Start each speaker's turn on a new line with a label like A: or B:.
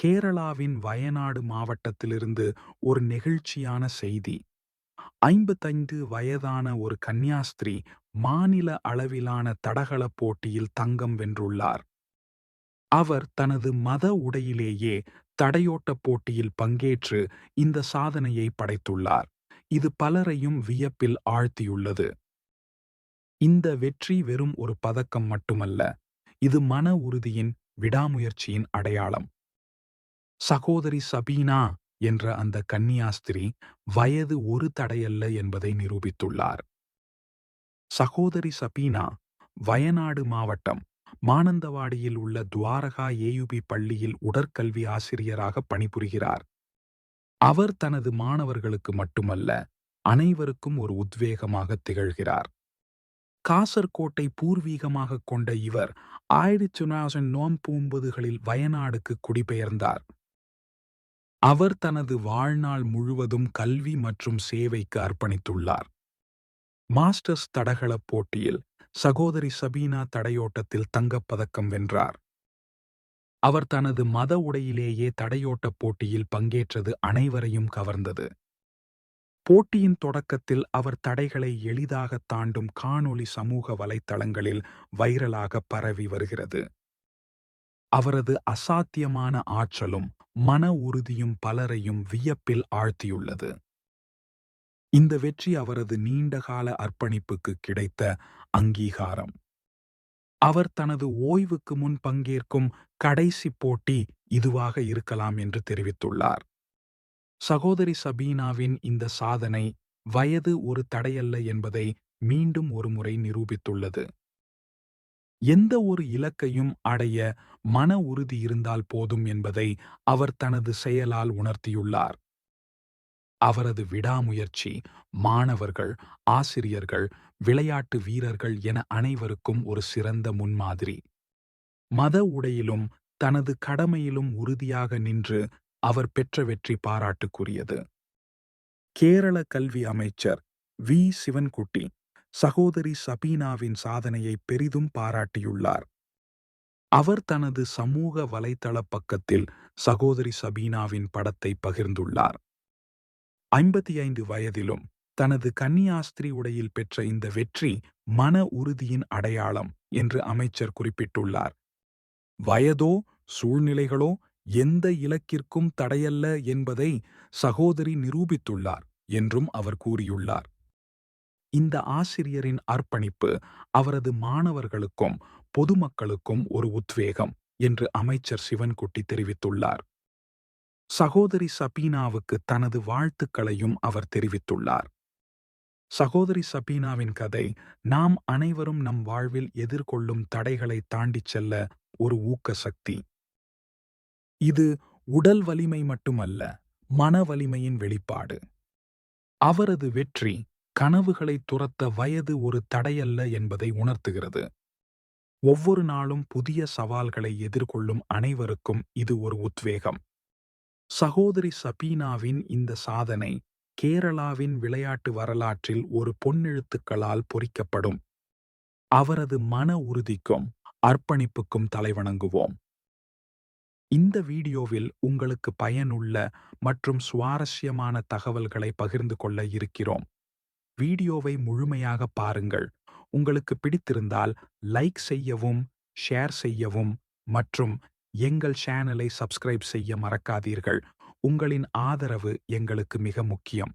A: கேரளாவின் வயநாடு மாவட்டத்திலிருந்து ஒரு நெகிழ்ச்சியான செய்தி. 55 வயதான ஒரு கன்னியாஸ்திரி மாநில அளவிலான தடகள போட்டியில் தங்கம் வென்றுள்ளார். அவர் தனது மத உடையிலேயே தடையோட்ட போட்டியில் பங்கேற்று இந்த சாதனையை படைத்துள்ளார். இது பலரையும் வியப்பில் ஆழ்த்தியுள்ளது. இந்த வெற்றி வெறும் ஒரு பதக்கம் மட்டுமல்ல, இது மன உறுதியின், விடாமுயற்சியின் அடையாளம். சகோதரி சபீனா என்ற அந்த கன்னியாஸ்திரி வயது ஒரு தடையல்ல என்பதை நிரூபித்துள்ளார். சகோதரி சபீனா வயநாடு மாவட்டம் மானந்தவாடியில் உள்ள துவாரகா ஏயுபி பள்ளியில் உடற்கல்வி ஆசிரியராக பணிபுரிகிறார். அவர் தனது மாணவர்களுக்கு மட்டுமல்ல, அனைவருக்கும் ஒரு உத்வேகமாக திகழ்கிறார். காசர்கோட்டை பூர்வீகமாக கொண்ட இவர் 1990களில் வயநாடுக்கு குடிபெயர்ந்தார். அவர் தனது வாழ்நாள் முழுவதும் கல்வி மற்றும் சேவைக்கு அர்ப்பணித்துள்ளார். மாஸ்டர்ஸ் தடகள போட்டியில் சகோதரி சபீனா தடையோட்டத்தில் தங்கப்பதக்கம் வென்றார். அவர் தனது மத உடையிலேயே தடையோட்ட போட்டியில் பங்கேற்றது அனைவரையும் கவர்ந்தது. போட்டியின் தொடக்கத்தில் அவர் தடைகளை எளிதாக தாண்டும் காணொளி சமூக வலைத்தளங்களில் வைரலாக பரவி வருகிறது. அவரது அசாத்தியமான ஆற்றலும் மன உறுதியும் பலரையும் வியப்பில் ஆழ்த்தியுள்ளது. இந்த வெற்றி அவரது நீண்டகால அர்ப்பணிப்புக்கு கிடைத்த அங்கீகாரம். அவர் தனது ஓய்வுக்கு முன் பங்கேற்கும் கடைசி போட்டி இதுவாக இருக்கலாம் என்று தெரிவித்துள்ளார். சகோதரி சபீனாவின் இந்த சாதனை வயது ஒரு தடையல்ல என்பதை மீண்டும் ஒருமுறை நிரூபித்துள்ளது. எந்த ஒரு இலக்கையும் அடைய மன உறுதி இருந்தால் போதும் என்பதை அவர் தனது செயலால் உணர்த்தியுள்ளார். அவரது விடாமுயற்சி மாணவர்கள், ஆசிரியர்கள், விளையாட்டு வீரர்கள் என அனைவருக்கும் ஒரு சிறந்த முன்மாதிரி. மத உடையிலும் தனது கடமையிலும் உறுதியாக நின்று அவர் பெற்ற வெற்றி பாராட்டுக்குரியது. கேரள கல்வி அமைச்சர் வி. சிவன்குட்டி சகோதரி சபீனாவின் சாதனையை பெரிதும் பாராட்டியுள்ளார். அவர் தனது சமூக வலைத்தள பக்கத்தில் சகோதரி சபீனாவின் படத்தை பகிர்ந்துள்ளார். 55 வயதிலும் தனது கன்னியாஸ்திரி உடையில் பெற்ற இந்த வெற்றி மன உறுதியின் அடையாளம் என்று அமைச்சர் குறிப்பிட்டுள்ளார். வயதோ சூழ்நிலைகளோ எந்த இலக்கிற்கும் தடையல்ல என்பதை சகோதரி நிரூபித்துள்ளார் என்றும் அவர் கூறியுள்ளார். இந்த ஆசிரியரின் அர்ப்பணிப்பு அவரது மாணவர்களுக்கும் பொதுமக்களுக்கும் ஒரு உத்வேகம் என்று அமைச்சர் சிவன்குட்டி தெரிவித்துள்ளார். சகோதரி சபீனாவுக்கு தனது வாழ்த்துக்களையும் அவர் தெரிவித்துள்ளார். சகோதரி சபீனாவின் கதை நாம் அனைவரும் நம் வாழ்வில் எதிர்கொள்ளும் தடைகளை தாண்டிச் செல்ல ஒரு ஊக்க சக்தி. இது உடல் வலிமை மட்டுமல்ல, மன வலிமையின் வெளிப்பாடு. அவரது வெற்றி கனவுகளை துரத்த வயது ஒரு தடையல்ல என்பதை உணர்த்துகிறது. ஒவ்வொரு நாளும் புதிய சவால்களை எதிர்கொள்ளும் அனைவருக்கும் இது ஒரு உத்வேகம். சகோதரி சபீனாவின் இந்த சாதனை கேரளாவின் விளையாட்டு வரலாற்றில் ஒரு பொன்னெழுத்துக்களால் பொறிக்கப்படும். அவரது மன உறுதிக்கும் அர்ப்பணிப்புக்கும் தலைவணங்குவோம். இந்த வீடியோவில் உங்களுக்கு பயனுள்ள மற்றும் சுவாரஸ்யமான தகவல்களை பகிர்ந்து கொள்ள இருக்கிறோம். வீடியோவை முழுமையாக பாருங்கள். உங்களுக்கு பிடித்திருந்தால் லைக் செய்யவும், ஷேர் செய்யவும் மற்றும் எங்கள் சேனலை சப்ஸ்கிரைப் செய்ய மறக்காதீர்கள். உங்களின் ஆதரவு எங்களுக்கு மிக முக்கியம்.